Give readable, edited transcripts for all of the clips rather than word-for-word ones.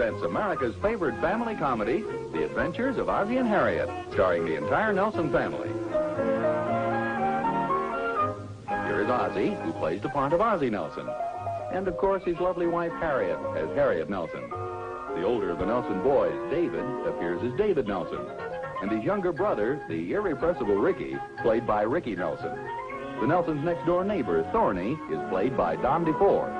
presents America's favorite family comedy, The Adventures of Ozzie and Harriet, starring the entire Nelson family. Here is Ozzie, who plays the part of Ozzie Nelson. And, of course, his lovely wife, Harriet, as Harriet Nelson. The older of the Nelson boys, David, appears as David Nelson. And his younger brother, the irrepressible Ricky, played by Ricky Nelson. The Nelson's next-door neighbor, Thorny, is played by Don DeFore.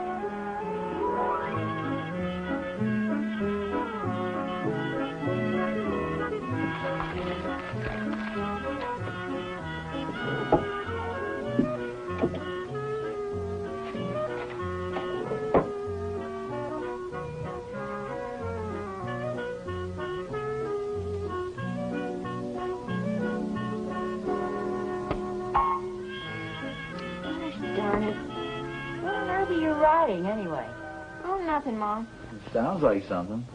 Darn it. What on earth are you writing, anyway? Oh, nothing, Mom. It sounds like something.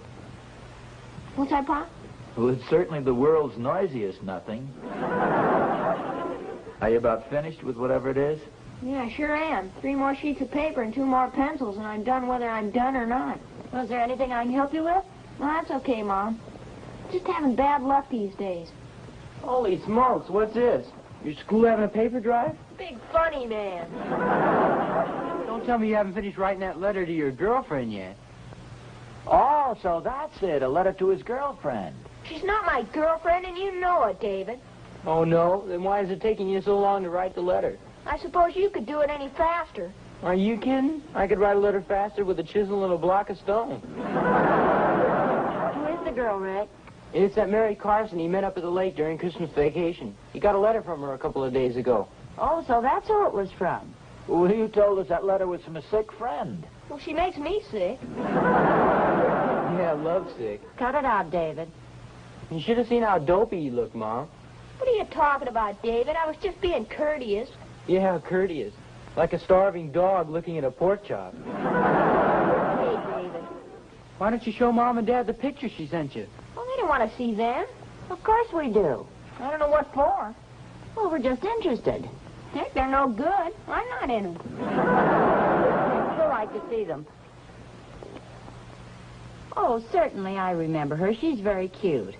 What's that, Pop? Well, it's certainly the world's noisiest nothing. Are you about finished with whatever it is? Yeah, I sure am. 3 more sheets of paper and 2 more pencils, and I'm done whether I'm done or not. Was there anything I can help you with? Well, that's okay, Mom. Just having bad luck these days. Holy smokes, what's this? Your school having a paper drive? Big funny man. Don't tell me you haven't finished writing that letter to your girlfriend yet. Oh, so that's it, a letter to his girlfriend. She's not my girlfriend, and you know it, David. Oh, no? Then why is it taking you so long to write the letter? I suppose you could do it any faster. Are you kidding? I could write a letter faster with a chisel and a block of stone. Who is the girl, Rick? It's that Mary Carson he met up at the lake during Christmas vacation. He got a letter from her a couple of days ago. Oh, so that's who it was from. Well, you told us that letter was from a sick friend. Well, she makes me sick. Yeah, lovesick. Cut it out, David. You should have seen how dopey you look, Mom. What are you talking about, David? I was just being courteous. Yeah, courteous. Like a starving dog looking at a pork chop. Hey, David. Why don't you show Mom and Dad the picture she sent you? Well, they don't want to see them. Of course we do. I don't know what for. Well, we're just interested. Heck, they're no good. I'm not in them. We'd like to see them. Oh, certainly I remember her. She's very cute.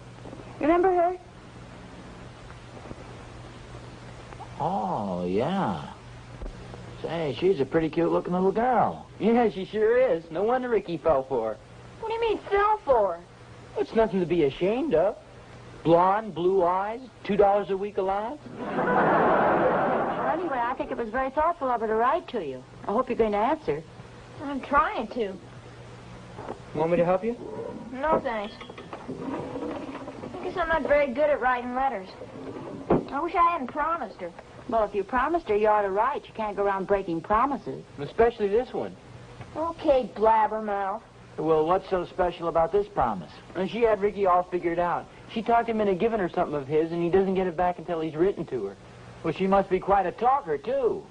Remember her? Oh, yeah. Say, she's a pretty cute-looking little girl. Yeah, she sure is. No wonder Ricky fell for her. What do you mean, fell for? It's nothing to be ashamed of. Blonde, blue eyes, $2 a week allowance. Well, anyway, I think it was very thoughtful of her to write to you. I hope you're going to answer. I'm trying to. Want me to help you? No, thanks. I guess I'm not very good at writing letters. I wish I hadn't promised her. Well, if you promised her, you ought to write. You can't go around breaking promises. Especially this one. Okay, blabbermouth. Well, what's so special about this promise? And she had Ricky all figured out. She talked him into giving her something of his, and he doesn't get it back until he's written to her. Well, she must be quite a talker, too.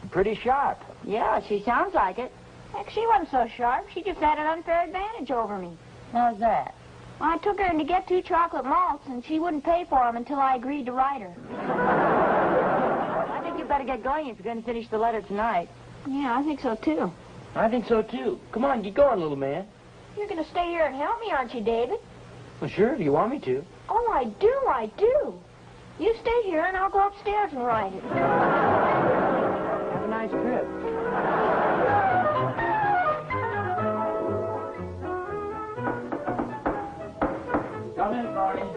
Pretty sharp. Yeah, she sounds like it. Heck, she wasn't so sharp. She just had an unfair advantage over me. How's that? Well, I took her in to get 2 chocolate malts, and she wouldn't pay for them until I agreed to write her. I think you better get going if you're going to finish the letter tonight. Yeah, I think so, too. I think so, too. Come on, get going, little man. You're going to stay here and help me, aren't you, David? Well, sure, if you want me to. Oh, I do. You stay here, and I'll go upstairs and write it. Have a nice trip. Come in, Barney.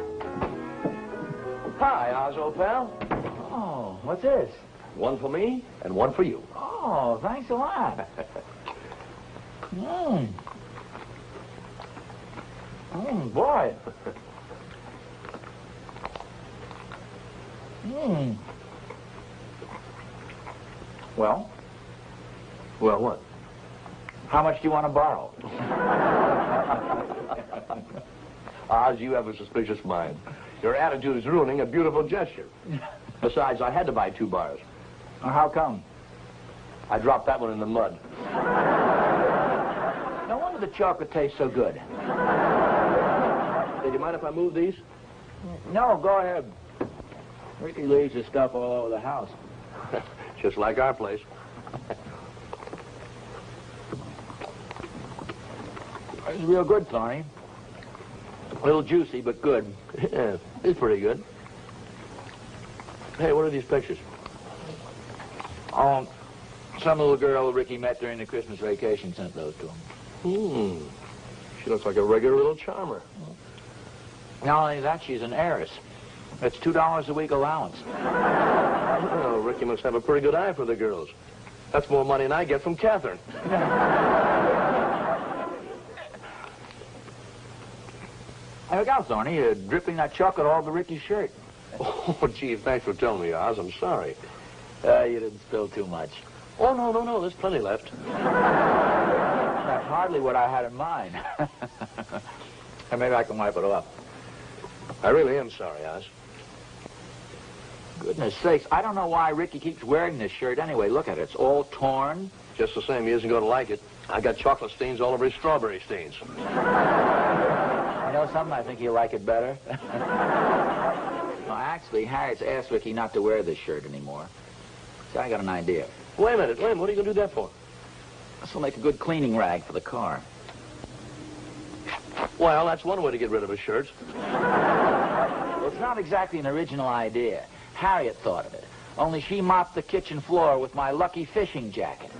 Hi, Oz, old pal. Oh, what's this? One for me and one for you. Oh, thanks a lot. Boy. Well? Well, what? How much do you want to borrow? Oz, you have a suspicious mind. Your attitude is ruining a beautiful gesture. Besides, I had to buy 2 bars. How come? I dropped that one in the mud. No wonder the chocolate tastes so good. Hey, do you mind if I move these? No, go ahead. Ricky leaves his stuff all over the house. Just like our place. It's real good, Thorny. A little juicy, but good. Yeah, it's pretty good. Hey, what are these pictures? Oh, some little girl Ricky met during the Christmas vacation sent those to him. She looks like a regular little charmer. Not only that, she's an heiress. That's $2 a week allowance. Oh, Ricky must have a pretty good eye for the girls. That's more money than I get from Catherine. Hey, look out, Thorny. You're dripping that chocolate all over Ricky's shirt. Oh, gee, thanks for telling me, Oz. I'm sorry. You didn't spill too much. Oh, no. There's plenty left. That's hardly what I had in mind. And maybe I can wipe it off. I really am sorry, Oz. Goodness sakes, I don't know why Ricky keeps wearing this shirt anyway. Look at it. It's all torn. Just the same, he isn't going to like it. I got chocolate stains all over his strawberry stains. You know something? I think he'll like it better. Well, actually, Harriet's asked Ricky not to wear this shirt anymore. So I got an idea. Wait a minute. What are you going to do that for? This will make a good cleaning rag for the car. Well, that's one way to get rid of his shirts. Well, it's not exactly an original idea. Harriet thought of it. Only she mopped the kitchen floor with my lucky fishing jacket.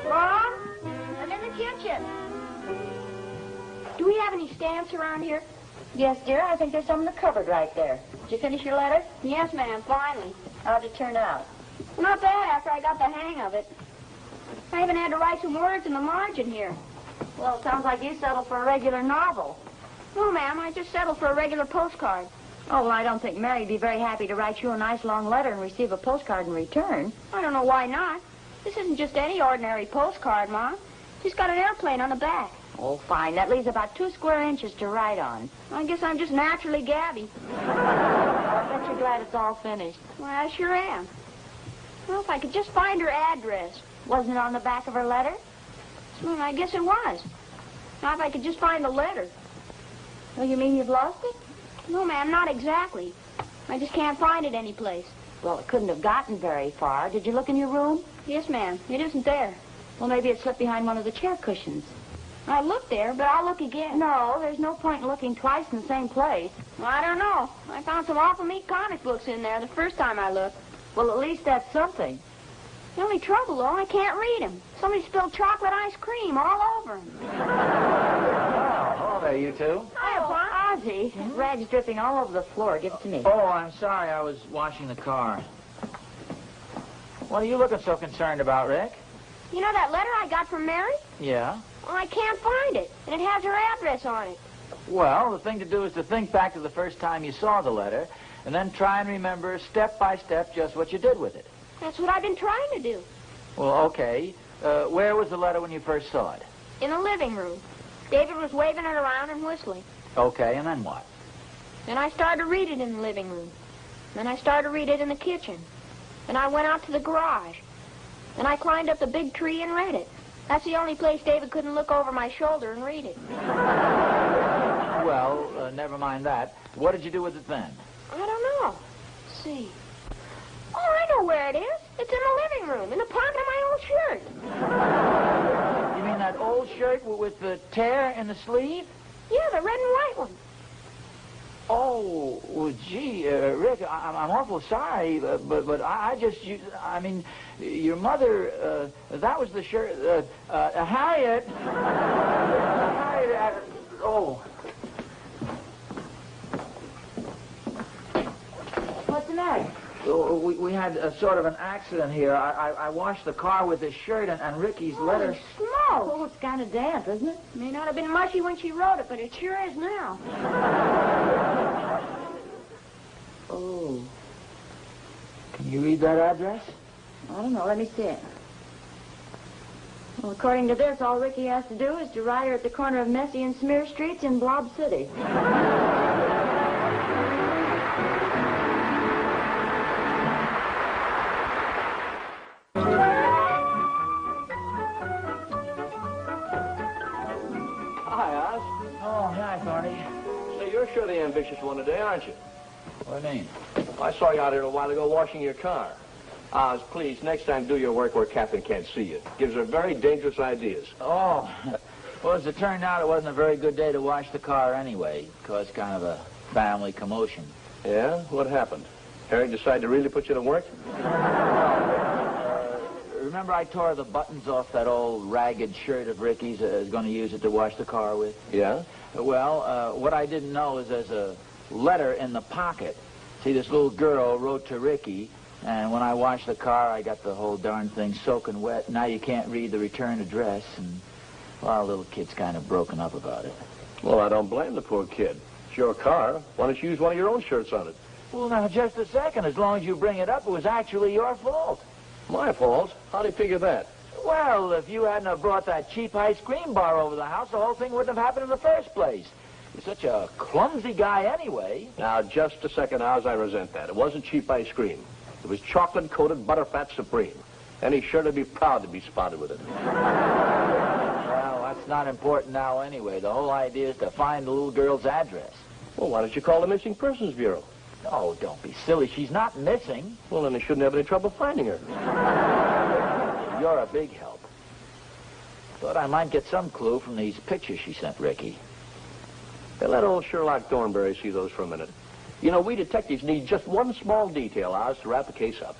Mom? I'm in the kitchen. Do we have any stamps around here? Yes, dear, I think there's some in the cupboard right there. Did you finish your letter? Yes, ma'am, finally. How'd it turn out? Not bad after I got the hang of it. I even had to write some words in the margin here. Well, it sounds like you settled for a regular novel. No, ma'am, I just settled for a regular postcard. Oh, well, I don't think Mary'd be very happy to write you a nice long letter and receive a postcard in return. I don't know why not. This isn't just any ordinary postcard, Ma. She's got an airplane on the back. Oh, fine. That leaves about 2 square inches to write on. I guess I'm just naturally gabby. I bet you're glad it's all finished. Well, I sure am. Well, if I could just find her address. Wasn't it on the back of her letter? Well, I guess it was. Now, if I could just find the letter. Oh, you mean you've lost it? No, ma'am, not exactly. I just can't find it anyplace. Well, it couldn't have gotten very far. Did you look in your room? Yes, ma'am. It isn't there. Well, maybe it slipped behind one of the chair cushions. I looked there, but I'll look again. No, there's no point in looking twice in the same place. Well, I don't know. I found some awful neat comic books in there the first time I looked. Well, at least that's something. The only trouble, though, I can't read them. Somebody spilled chocolate ice cream all over them. Oh, hello there, you two. Hi, Pop. Ozzie, rag's dripping all over the floor. Give it to me. Oh, I'm sorry. I was washing the car. What are you looking so concerned about, Rick? You know that letter I got from Mary? Yeah? Well, I can't find it, and it has her address on it. Well, the thing to do is to think back to the first time you saw the letter, and then try and remember step by step just what you did with it. That's what I've been trying to do. Well, okay. Where was the letter when you first saw it? In the living room. David was waving it around and whistling. Okay, and then what? Then I started to read it in the living room. Then I started to read it in the kitchen. Then I went out to the garage. Then I climbed up the big tree and read it. That's the only place David couldn't look over my shoulder and read it. Well, never mind that. What did you do with it then? I don't know. Let's see. Oh, I know where it is. It's in the living room, in the pocket of my old shirt. You mean that old shirt with the tear in the sleeve? Yeah, the red and white one. Oh, well, gee, Rick, I'm awful sorry, but I just, I mean, your mother, that was the shirt, Harriet. Harriet, oh. What's the matter? We had a sort of an accident here. I washed the car with this shirt and Ricky's letter. Smoke! Oh, it's kind of damp, isn't it? May not have been mushy when she wrote it, but it sure is now. Oh. Can you read that address? I don't know. Let me see it. Well, according to this, all Ricky has to do is to ride her at the corner of Messy and Smear Streets in Blob City. Oh, hi, Thorny. Say, you're sure the ambitious one today, aren't you? What do you mean? I saw you out here a while ago washing your car. Oz, please, next time do your work where Captain can't see you. Gives her very dangerous ideas. Oh, well, as it turned out, it wasn't a very good day to wash the car anyway. Caused kind of a family commotion. Yeah? What happened? Harry decided to really put you to work? Remember I tore the buttons off that old ragged shirt of Ricky's? I was going to use it to wash the car with. Yeah? Well, what I didn't know is there's a letter in the pocket. See, this little girl wrote to Ricky, and when I washed the car, I got the whole darn thing soaking wet. Now you can't read the return address, and, well, the little kid's kind of broken up about it. Well, I don't blame the poor kid. It's your car. Why don't you use one of your own shirts on it? Well, now, just a second. As long as you bring it up, it was actually your fault. My fault? How do you figure that? Well, if you hadn't have brought that cheap ice cream bar over the house, the whole thing wouldn't have happened in the first place. You're such a clumsy guy anyway. Now, just a second, Oz, I resent that. It wasn't cheap ice cream. It was chocolate-coated Butterfat Supreme. Any shirt would be proud to be spotted with it. Well, that's not important now anyway. The whole idea is to find the little girl's address. Well, why don't you call the Missing Persons Bureau? Oh, don't be silly. She's not missing. Well, then they shouldn't have any trouble finding her. You're a big help. Thought I might get some clue from these pictures she sent Ricky. Hey, let old Sherlock Thornberry see those for a minute. You know, we detectives need just one small detail, Oz, to wrap the case up.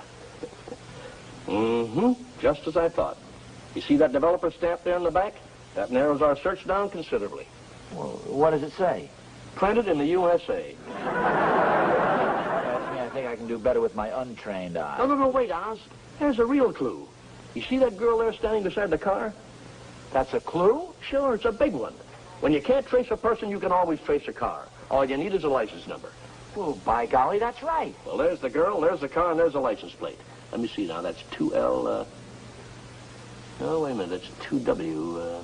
Mm-hmm. Just as I thought. You see that developer stamp there in the back? That narrows our search down considerably. Well, what does it say? Printed in the USA. That's me. I think I can do better with my untrained eye. No, wait, Oz. There's a real clue. You see that girl there standing beside the car? That's a clue? Sure, it's a big one. When you can't trace a person, you can always trace a car. All you need is a license number. Well, by golly, that's right. Well, there's the girl, there's the car, and there's the license plate. Let me see now. That's 2L, Oh, wait a minute. That's 2W,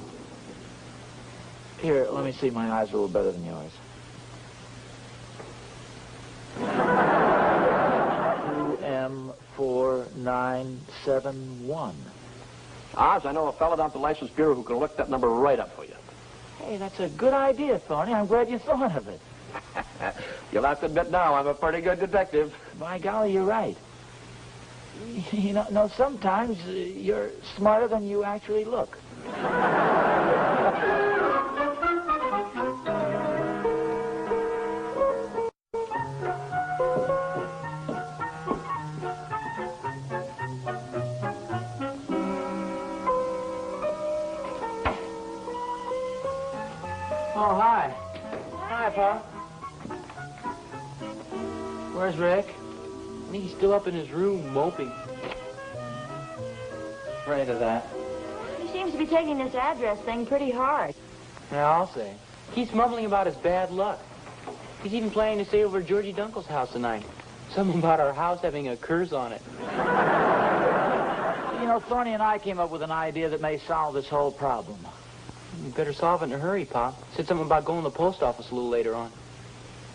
Here, let me see. My eyes are a little better than yours. 2M4971. Oz, I know a fella down at the License Bureau who can look that number right up for you. Hey, that's a good idea, Thorny. I'm glad you thought of it. You'll have to admit now I'm a pretty good detective. By golly, you're right. You know, sometimes you're smarter than you actually look. Oh, hi. Hi, Pa. Where's Rick? I think he's still up in his room, moping. Afraid of that. He seems to be taking this address thing pretty hard. Yeah, I'll say. Keeps mumbling about his bad luck. He's even planning to stay over at Georgie Dunkel's house tonight. Something about our house having a curse on it. You know, Thorny and I came up with an idea that may solve this whole problem. You better solve it in a hurry, Pop. Said something about going to the post office a little later on.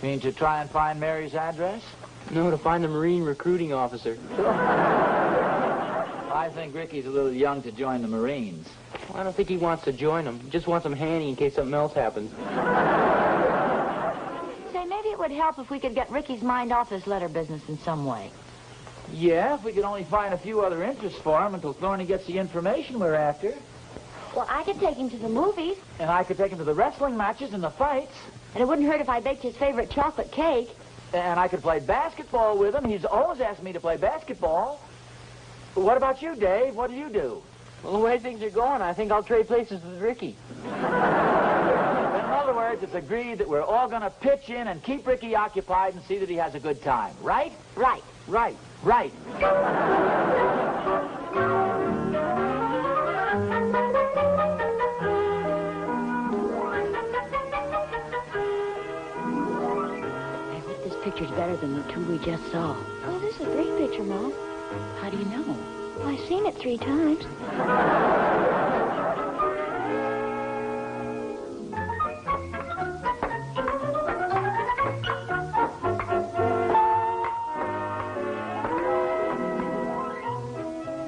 You mean to try and find Mary's address? No, to find the Marine recruiting officer. I think Ricky's a little young to join the Marines. Well, I don't think he wants to join them. He just wants them handy in case something else happens. Say, maybe it would help if we could get Ricky's mind off his letter business in some way. Yeah, if we could only find a few other interests for him until Thorny gets the information we're after. Well, I could take him to the movies. And I could take him to the wrestling matches and the fights. And it wouldn't hurt if I baked his favorite chocolate cake. And I could play basketball with him. He's always asked me to play basketball. What about you, Dave? What do you do? Well, the way things are going, I think I'll trade places with Ricky. In other words, it's agreed that we're all going to pitch in and keep Ricky occupied and see that he has a good time. Right? Right. Right. Right. Picture's better than the two we just saw. Oh, this is a great picture, Mom. How do you know? Well, I've seen it 3 times.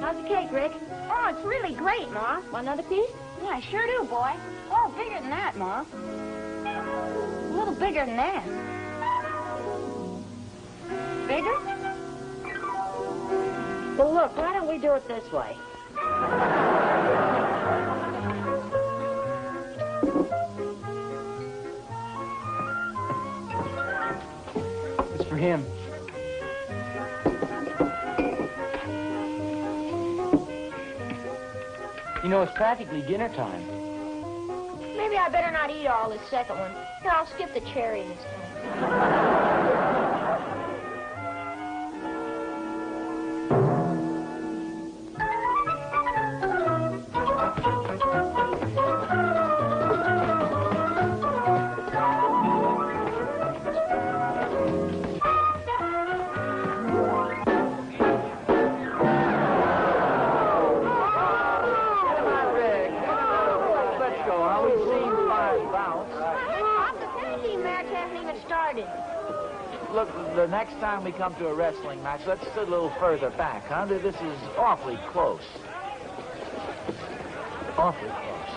How's the cake, Rick? Oh, it's really great, Ma. Want another piece? Yeah, I sure do, boy. Oh, bigger than that, Ma. A little bigger than that. Bigger? Well, look, why don't we do it this way? It's for him. You know, it's practically dinner time. Maybe I better not eat all this second one. Here, I'll skip the cherry this time. Look, the next time we come to a wrestling match, let's sit a little further back, huh? This is awfully close. Awfully close.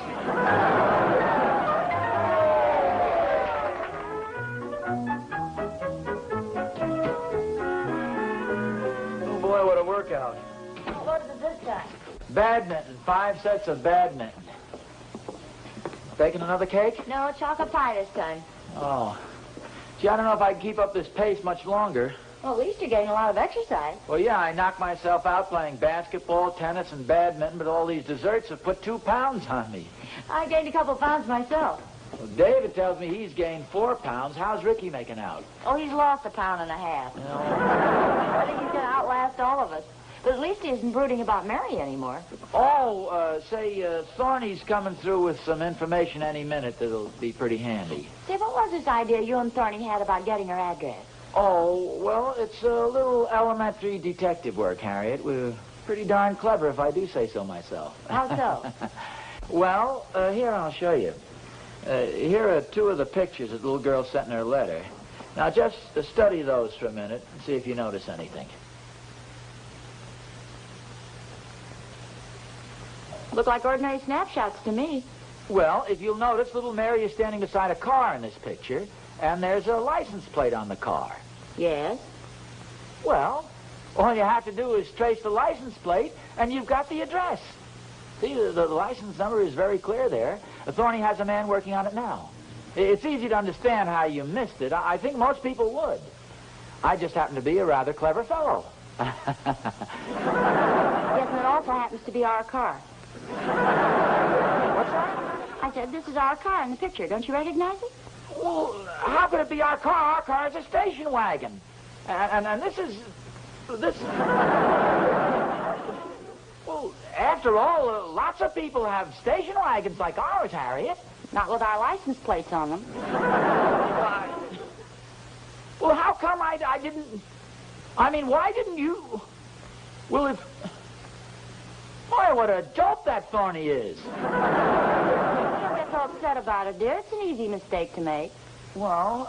Oh, boy, what a workout. What is it this time? Badminton, 5 sets of badminton. Baking another cake? No, chocolate pie this time. Oh. Gee, I don't know if I can keep up this pace much longer. Well, at least you're getting a lot of exercise. Well, yeah, I knocked myself out playing basketball, tennis, and badminton, but all these desserts have put 2 pounds on me. I gained a couple pounds myself. Well, David tells me he's gained 4 pounds. How's Ricky making out? Oh, he's lost 1.5 pounds. No. I think he's going to outlast all of us. But at least he isn't brooding about Mary anymore. Oh, Thorny's coming through with some information any minute that'll be pretty handy. Say, what was this idea you and Thorny had about getting her address? Oh, well, it's a little elementary detective work, Harriet. We're pretty darn clever, if I do say so myself. How so? Well, here, I'll show you. Here are 2 of the pictures that the little girl sent in her letter. Now, just study those for a minute and see if you notice anything. Look like ordinary snapshots to me. Well, if you'll notice, little Mary is standing beside a car in this picture, and there's a license plate on the car. Yes? Well, all you have to do is trace the license plate, and you've got the address. See, the license number is very clear there. Thorny has a man working on it now. It's easy to understand how you missed it. I think most people would. I just happen to be a rather clever fellow. Yes, and it also happens to be our car. What's that? I said, this is our car in the picture. Don't you recognize it? Well, how could it be our car? Our car is a station wagon. And this is... Well, after all, lots of people have station wagons like ours, Harriet. Not with our license plates on them. Well, how come I didn't... I mean, why didn't you... Well, if... Boy, what a dope that Thorny is. Don't get so upset about it, dear. It's an easy mistake to make. Well,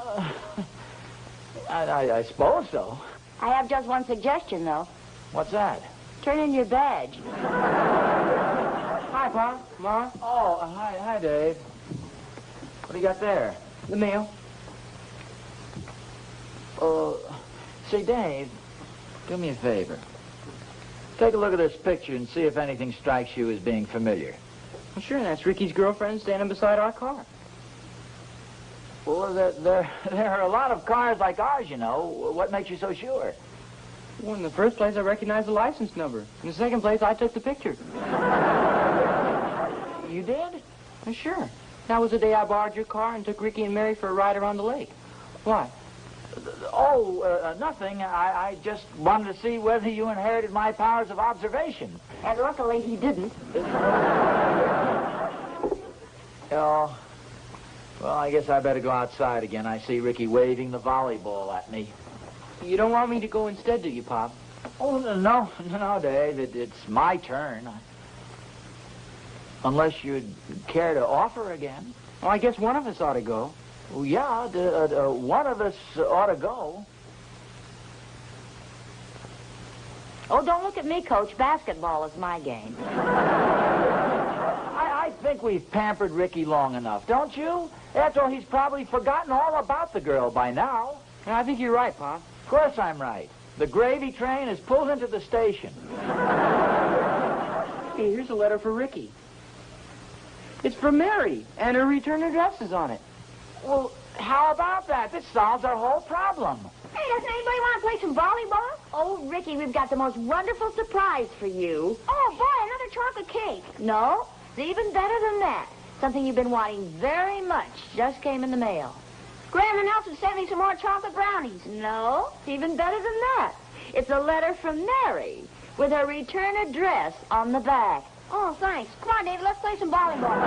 I suppose so. I have just one suggestion, though. What's that? Turn in your badge. Hi, Pa. Ma. Oh, hi, Dave. What do you got there? The mail. Say, Dave, do me a favor. Take a look at this picture and see if anything strikes you as being familiar. Well, sure, that's Ricky's girlfriend standing beside our car. Well, there are a lot of cars like ours, you know. What makes you so sure? Well, in the first place, I recognized the license number. In the second place, I took the picture. You did? Well, sure. That was the day I borrowed your car and took Ricky and Mary for a ride around the lake. Why? Nothing. I just wanted to see whether you inherited my powers of observation. And luckily, he didn't. Oh, well, I guess I better go outside again. I see Ricky waving the volleyball at me. You don't want me to go instead, do you, Pop? Oh, no, Dave. It's my turn. Unless you'd care to offer again. Well, I guess one of us ought to go. Well, yeah, one of us ought to go. Oh, don't look at me, Coach. Basketball is my game. I think we've pampered Ricky long enough, don't you? After all, he's probably forgotten all about the girl by now. I think you're right, Pop. Of course I'm right. The gravy train has pulled into the station. Hey, here's a letter for Ricky. It's from Mary, and her return address is on it. Well, how about that? This solves our whole problem. Hey, doesn't anybody want to play some volleyball? Oh, Ricky, we've got the most wonderful surprise for you. Oh, boy, another chocolate cake. No, it's even better than that. Something you've been wanting very much just came in the mail. Grandma Nelson sent me some more chocolate brownies. No, it's even better than that. It's a letter from Mary with her return address on the back. Oh, thanks. Come on, David, let's play some volleyball.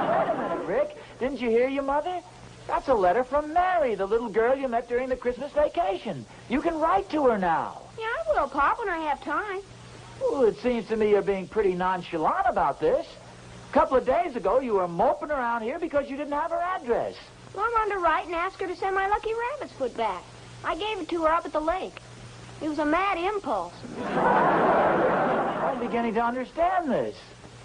Wait a minute, Rick. Didn't you hear your mother? That's a letter from Mary, the little girl you met during the Christmas vacation. You can write to her now. Yeah, I will, Pop, when I have time. Well, it seems to me you're being pretty nonchalant about this. A couple of days ago, you were moping around here because you didn't have her address. Well, I'm going to write and ask her to send my lucky rabbit's foot back. I gave it to her up at the lake. It was a mad impulse. I'm beginning to understand this.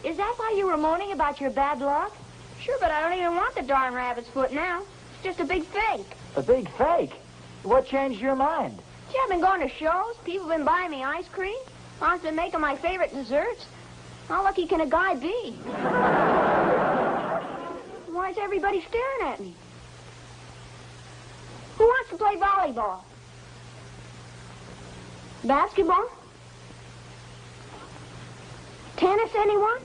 Is that why you were moaning about your bad luck? Sure, but I don't even want the darn rabbit's foot now. It's just a big fake. A big fake? What changed your mind? Gee, I've been going to shows. People have been buying me ice cream. Mom's been making my favorite desserts. How lucky can a guy be? Why is everybody staring at me? Who wants to play volleyball? Basketball? Tennis, anyone?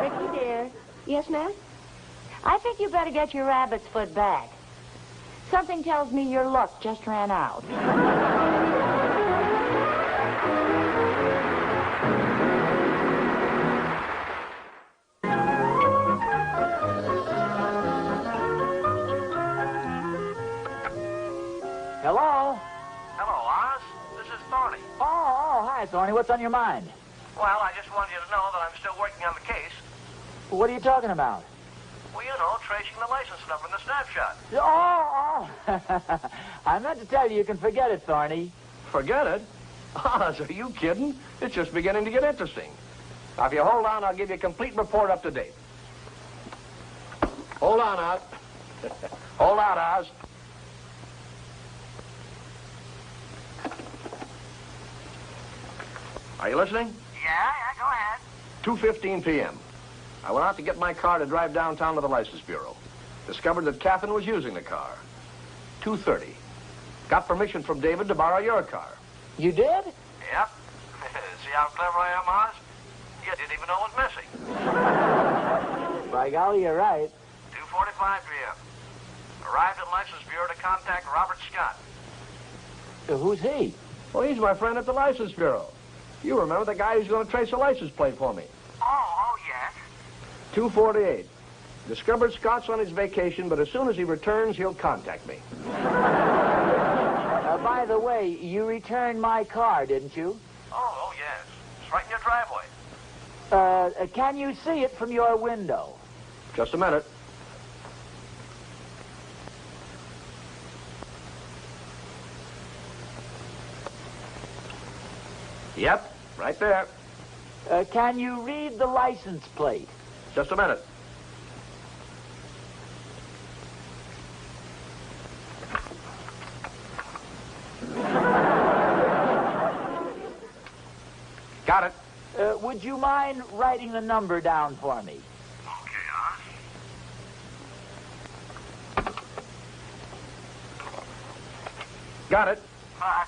Ricky, dear, Yes, ma'am? I think you better get your rabbit's foot back. Something tells me your luck just ran out. Hello? Hello, Oz. This is Thorny. Oh, hi, Thorny. What's on your mind? Well, I just wanted you to know that I'm still working on the case. What are you talking about? Well, you know, tracing the license number in the snapshot. Oh. I meant to tell you, you can forget it, Thorny. Forget it? Oz, are you kidding? It's just beginning to get interesting. Now, if you hold on, I'll give you a complete report up to date. Hold on, Oz. Hold on, Oz. Are you listening? Yeah, go ahead. 2:15 p.m. I went out to get my car to drive downtown to the License Bureau. Discovered that Catherine was using the car. 2:30. Got permission from David to borrow your car. You did? Yep. See how clever I am, Oz? You didn't even know it was missing. By golly, you're right. 2:45 p.m. Arrived at License Bureau to contact Robert Scott. Who's he? Well, he's my friend at the License Bureau. You remember the guy who's going to trace a license plate for me. Oh, yes. 2:48. Discovered Scott's on his vacation, but as soon as he returns, he'll contact me. By the way, you returned my car, didn't you? Oh, yes. It's right in your driveway. Can you see it from your window? Just a minute. Yep, right there. Can you read the license plate? Just a minute. Got it. Would you mind writing the number down for me? Okay, Oz. Got it.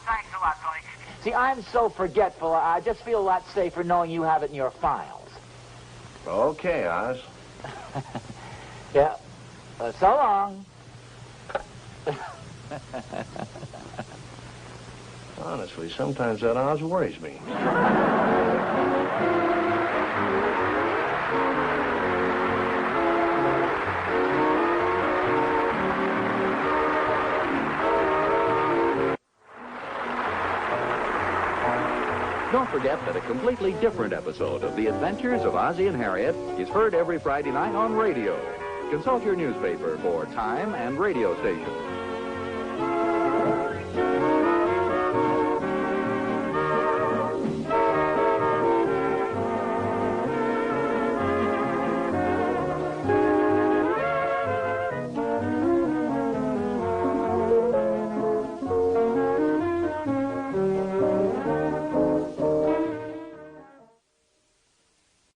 Thanks a lot, Tony. See, I'm so forgetful. I just feel a lot safer knowing you have it in your files. Okay, Oz. Yeah. So long. Honestly, sometimes that Oz worries me. Don't forget that a completely different episode of The Adventures of Ozzie and Harriet is heard every Friday night on radio. Consult your newspaper for time and radio station.